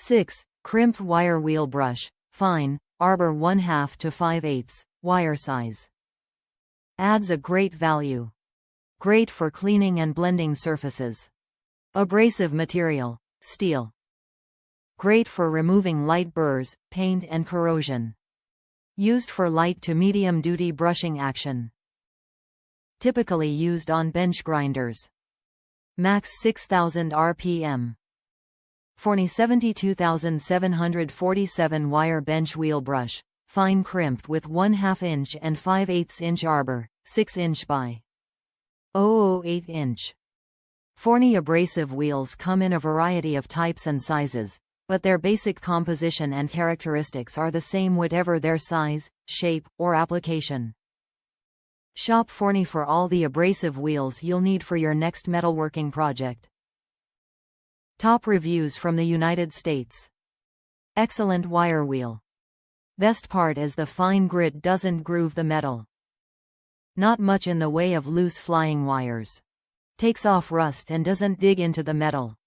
6. Crimped wire wheel brush. Fine, Arbor 1/2 to 5/8 wire size. Adds a great value. Great for cleaning and blending surfaces. Abrasive material, steel. Great for removing light burrs, paint and corrosion. Used for light to medium duty brushing action. Typically used on bench grinders. Max 6000 RPM. Forney 72747 wire bench wheel brush. Fine crimped with 1/2 inch and 5/8 inch arbor, 6 inch by 0.08 inch. Forney abrasive wheels come in a variety of types and sizes, but their basic composition and characteristics are the same whatever their size, shape, or application. Shop Forney for all the abrasive wheels you'll need for your next metalworking project. Top reviews from the United States. Excellent wire wheel. Best part is the fine grit doesn't groove the metal. Not much in the way of loose flying wires. Takes off rust and doesn't dig into the metal.